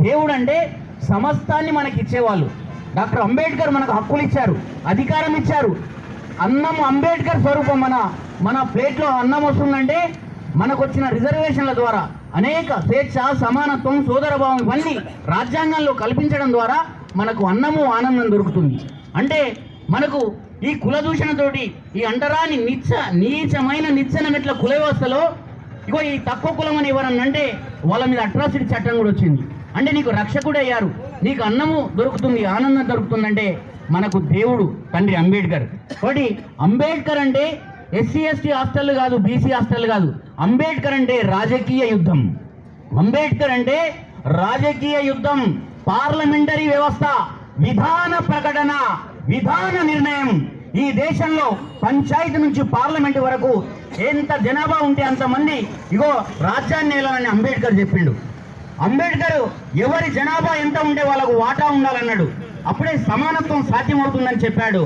దేవుడు అంటే సమస్తాన్ని మనకి ఇచ్చేవాళ్ళు. డాక్టర్ అంబేద్కర్ మనకు హక్కులు ఇచ్చారు, అధికారం ఇచ్చారు. అన్నం అంబేద్కర్ స్వరూపం. మన ప్లేట్లో అన్నం వస్తుందంటే మనకు వచ్చిన రిజర్వేషన్ల ద్వారా అనేక స్వేచ్ఛ, సమానత్వం, సోదరభావం ఇవన్నీ రాజ్యాంగంలో కల్పించడం ద్వారా మనకు అన్నము ఆనందం దొరుకుతుంది. అంటే మనకు ఈ కుల దూషణతోటి ఈ అంటరాని నీచమైన నిచ్చెన మెట్ల కుల వ్యవస్థలో ఇగో ఈ తక్కువ కులం అని ఎవరన్నంటే వాళ్ళ మీద అట్రాసిటీ చట్టం కూడా వచ్చింది. అంటే నీకు రక్షకుడు అయ్యారు, నీకు అన్నము దొరుకుతుంది, ఆనందం దొరుకుతుందంటే మనకు దేవుడు తండ్రి అంబేద్కర్. కాబట్టి అంబేద్కర్ అంటే ఎస్సీ ఎస్టీ హాస్టల్ కాదు, బీసీ హాస్టల్ కాదు. అంబేద్కర్ అంటే రాజకీయ యుద్ధం. అంబేద్కర్ అంటే రాజకీయ యుద్ధం, పార్లమెంటరీ వ్యవస్థ, విధాన ప్రకటన, విధాన నిర్ణయం. ఈ దేశంలో పంచాయతీ నుంచి పార్లమెంట్ వరకు ఎంత జనాభా ఉంటే అంతమంది ఇగో రాజ్యాన్ని ఏలాలని అంబేద్కర్ చెప్పిండు. అంబేద్కర్ ఎవరి జనాభా ఎంత ఉంటే వాళ్ళకు వాటా ఉండాలన్నాడు. అప్పుడే సమానత్వం సాధ్యమవుతుందని చెప్పాడు.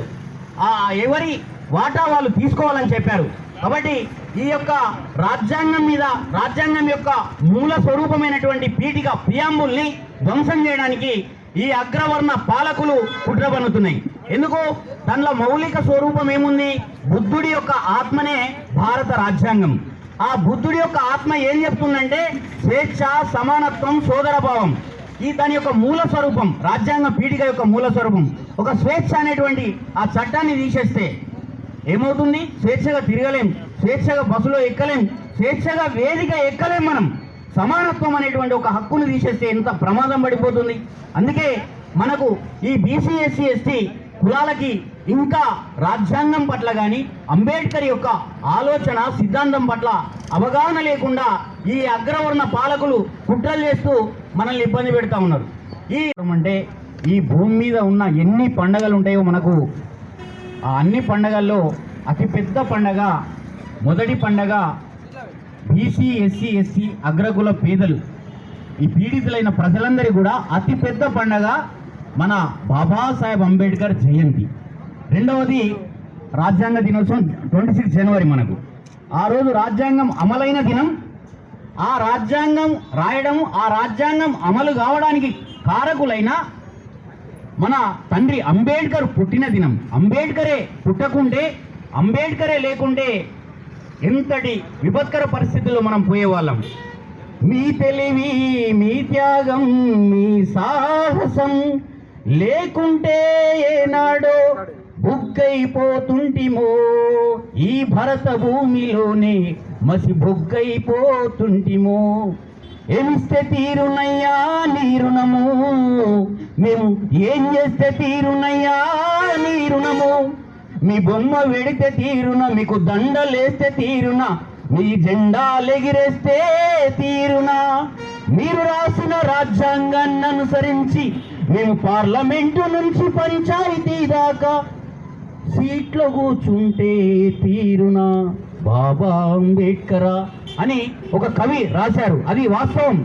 ఎవరి వాటా వాళ్ళు తీసుకోవాలని చెప్పారు. కాబట్టి ఈ యొక్క రాజ్యాంగం మీద, రాజ్యాంగం యొక్క మూల స్వరూపమైనటువంటి పీఠిక ప్రియాంబుల్ని ధ్వంసం చేయడానికి ఈ అగ్రవర్ణ పాలకులు కుట్ర పన్నుతున్నాయి. ఎందుకు? దానిలో మౌలిక స్వరూపం ఏముంది? బుద్ధుడి యొక్క ఆత్మనే భారత రాజ్యాంగం. ఆ బుద్ధుడి యొక్క ఆత్మ ఏం చెప్తుందంటే స్వేచ్ఛ, సమానత్వం, సోదరభావం. ఈ దాని యొక్క మూల స్వరూపం, రాజ్యాంగ పీఠిక యొక్క మూల స్వరూపం. ఒక స్వేచ్ఛ అనేటువంటి ఆ చట్టాన్ని తీసేస్తే ఏమవుతుంది? స్వేచ్ఛగా తిరగలేం, స్వేచ్ఛగా బస్సులో ఎక్కలేం, స్వేచ్ఛగా వేదిక ఎక్కలేం. మనం సమానత్వం అనేటువంటి ఒక హక్కును తీసేస్తే ఎంత ప్రమాదం పడిపోతుంది. అందుకే మనకు ఈ బీసీ, ఎస్సీ, ఎస్టీ కులాలకి ఇంకా రాజ్యాంగం పట్ల కానీ అంబేద్కర్ యొక్క ఆలోచన సిద్ధాంతం పట్ల అవగాహన లేకుండా ఈ అగ్రవర్ణ పాలకులు కుట్రలు చేస్తూ మనల్ని ఇబ్బంది పెడతా ఉన్నారు. అంటే ఈ భూమి మీద ఉన్న ఎన్ని పండగలు ఉంటాయో మనకు ఆ అన్ని పండగల్లో అతిపెద్ద పండగ, మొదటి పండగ బీసీ, ఎస్సీ, ఎస్టీ అగ్రకుల పేదలు, ఈ పీడితులైన ప్రజలందరికీ కూడా అతిపెద్ద పండగ మన బాబాసాహెబ్ అంబేద్కర్ జయంతి. రెండవది రాజ్యాంగ దినోత్సవం 26 జనవరి. మనకు ఆ రోజు రాజ్యాంగం అమలైన దినం. ఆ రాజ్యాంగం రాయడం, ఆ రాజ్యాంగం అమలు కావడానికి కారకులైన మన తండ్రి అంబేద్కర్ పుట్టిన దినం. అంబేద్కరే పుట్టకుంటే, అంబేద్కరే లేకుంటే ఎంతటి విపత్కర పరిస్థితుల్లో మనం పోయేవాళ్ళం. మీ తెలివి, మీ త్యాగం, మీ సాహసం లేకుంటే ఏనాడో బుగ్గైపోతుంటిమో, ఈ భరత భూమిలోనే మసి బొగ్గైపోతుంటిమో. ఏమిస్తే తీరునయ్యా నీ రుణము, మేము ఏం చేస్తే తీరునయ్యా నీ రుణము. మీ బొమ్మ వెడితే తీరున, మీకు దండలేస్తే తీరున, మీ జెండాలెగిరేస్తే తీరునా. మీరు రాసిన రాజ్యాంగాన్ని అనుసరించి మేము పార్లమెంటు నుంచి పంచాయతీ దాకా సీట్లో కూర్చుంటే తీరునా బాబా అంబేద్కరా అని ఒక కవి రాశారు. అది వాస్తవం.